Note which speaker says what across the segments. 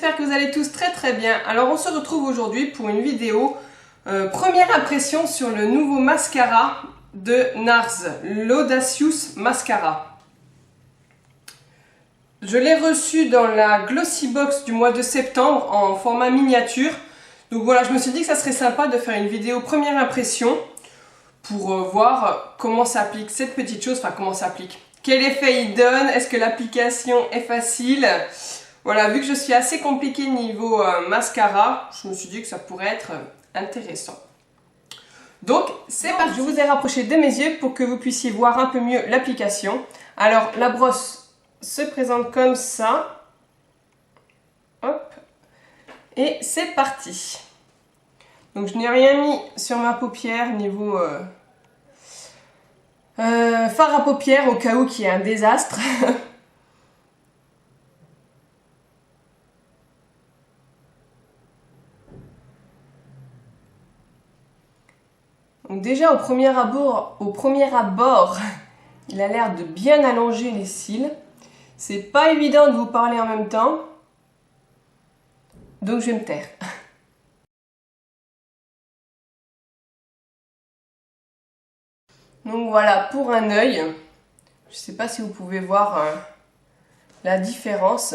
Speaker 1: j'espère que vous allez tous très bien. Alors on se retrouve aujourd'hui pour une vidéo première impression sur le nouveau mascara de NARS, l'Audacious Mascara. Je l'ai reçu dans la Glossy Box du mois de septembre en format miniature. Donc voilà, je me suis dit que ça serait sympa de faire une vidéo première impression pour voir comment s'applique cette petite chose, enfin comment s'applique. Quel effet il donne, est-ce que l'application est facile? Voilà, vu que je suis assez compliquée niveau mascara, je me suis dit que ça pourrait être intéressant. Donc, c'est parti. Je vous ai rapproché de mes yeux pour que vous puissiez voir un peu mieux l'application. Alors, la brosse se présente comme ça. Hop. Et c'est parti. Donc, je n'ai rien mis sur ma paupière niveau fard à paupières au cas où qu'il y ait un désastre. Donc déjà au premier abord, il a l'air de bien allonger les cils. C'est pas évident de vous parler en même temps, donc je vais me taire. Donc voilà, pour un œil, je sais pas si vous pouvez voir la différence.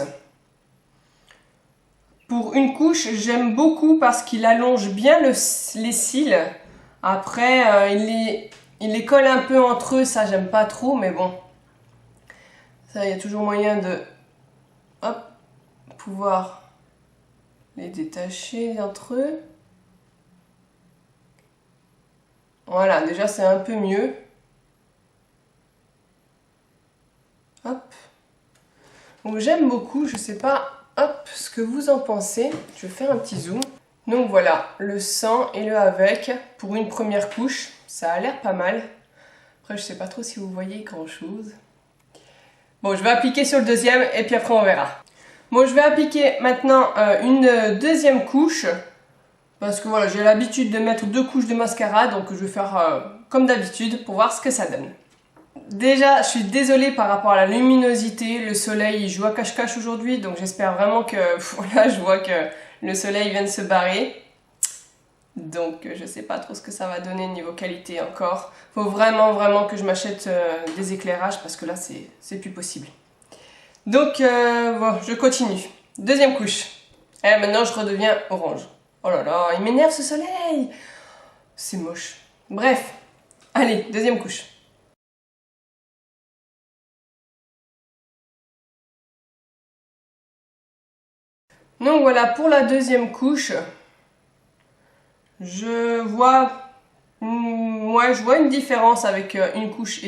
Speaker 1: Pour une couche, j'aime beaucoup parce qu'il allonge bien les cils. Après, il les colle un peu entre eux, ça j'aime pas trop, mais bon. Ça, il y a toujours moyen de hop, pouvoir les détacher entre eux. Voilà, déjà c'est un peu mieux. Hop. Donc j'aime beaucoup, je sais pas hop, ce que vous en pensez. Je vais faire un petit zoom. Donc voilà, le sans et le avec pour une première couche, ça a l'air pas mal. Après je sais pas trop si vous voyez grand chose. Bon, je vais appliquer sur le deuxième et puis après on verra. Bon, je vais appliquer maintenant une deuxième couche. Parce que voilà, j'ai l'habitude de mettre 2 couches de mascara, donc je vais faire comme d'habitude pour voir ce que ça donne. Déjà, je suis désolée par rapport à la luminosité, le soleil il joue à cache-cache aujourd'hui, donc j'espère vraiment que, voilà, je vois que le soleil vient de se barrer. Donc je sais pas trop ce que ça va donner niveau qualité encore. Faut vraiment que je m'achète des éclairages parce que là c'est plus possible. Donc bon, je continue. Deuxième couche. Et maintenant je redeviens orange. Oh là là, il m'énerve ce soleil. C'est moche. Bref, allez, deuxième couche. Donc voilà, pour la deuxième couche, je vois une différence avec une couche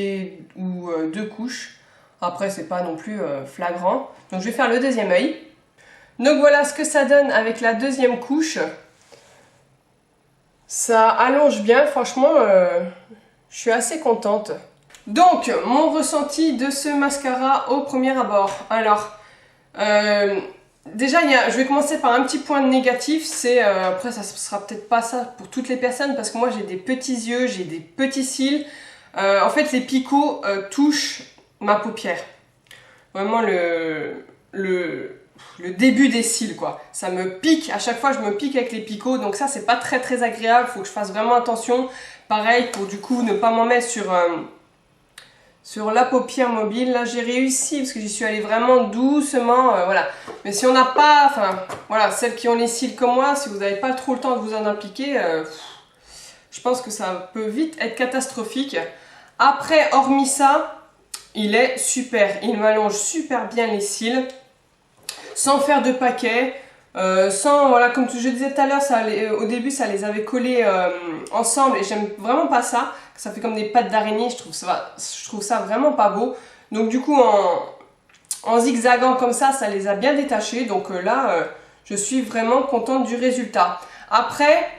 Speaker 1: ou 2 couches. Après, c'est pas non plus flagrant. Donc je vais faire le deuxième œil. Donc voilà ce que ça donne avec la deuxième couche. Ça allonge bien, franchement, je suis assez contente. Donc, mon ressenti de ce mascara au premier abord. Alors, déjà, je vais commencer par un petit point négatif. C'est après, ça sera peut-être pas ça pour toutes les personnes parce que moi, j'ai des petits yeux, j'ai des petits cils. En fait, les picots touchent ma paupière. Vraiment le début des cils quoi, ça me pique, à chaque fois je me pique avec les picots, donc ça c'est pas très agréable, faut que je fasse vraiment attention. Pareil pour du coup ne pas m'en mettre sur la paupière mobile. Là j'ai réussi parce que j'y suis allée vraiment doucement, voilà. Mais si on n'a pas, enfin voilà, celles qui ont les cils comme moi, si vous n'avez pas trop le temps de vous en appliquer, je pense que ça peut vite être catastrophique. Après, hormis ça, il est super, il m'allonge super bien les cils. Sans faire de paquet, sans, voilà, comme je disais tout à l'heure, au début ça les avait collés ensemble et j'aime vraiment pas ça, ça fait comme des pattes d'araignée, je trouve ça vraiment pas beau. Donc du coup en zigzagant comme ça les a bien détachés, donc là je suis vraiment contente du résultat. Après,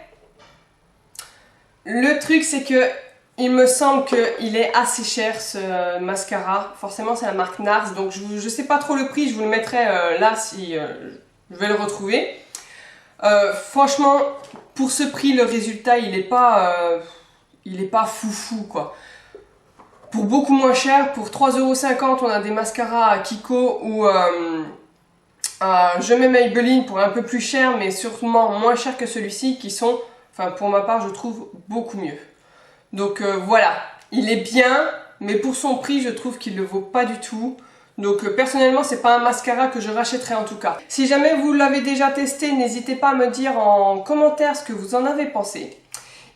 Speaker 1: le truc c'est que il me semble qu'il est assez cher ce mascara. Forcément c'est la marque NARS, donc je sais pas trop le prix, je vous le mettrai là si je vais le retrouver. Franchement, pour ce prix, le résultat il est pas foufou quoi. Pour beaucoup moins cher, pour 3,50 € on a des mascaras à Kiko ou Je mets Maybelline pour un peu plus cher, mais sûrement moins cher que celui-ci, qui sont, enfin pour ma part, je trouve beaucoup mieux. Donc voilà, il est bien, mais pour son prix, je trouve qu'il ne le vaut pas du tout. Donc personnellement, c'est pas un mascara que je rachèterai en tout cas. Si jamais vous l'avez déjà testé, n'hésitez pas à me dire en commentaire ce que vous en avez pensé.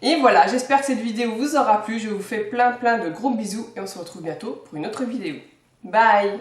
Speaker 1: Et voilà, j'espère que cette vidéo vous aura plu. Je vous fais plein de gros bisous et on se retrouve bientôt pour une autre vidéo. Bye!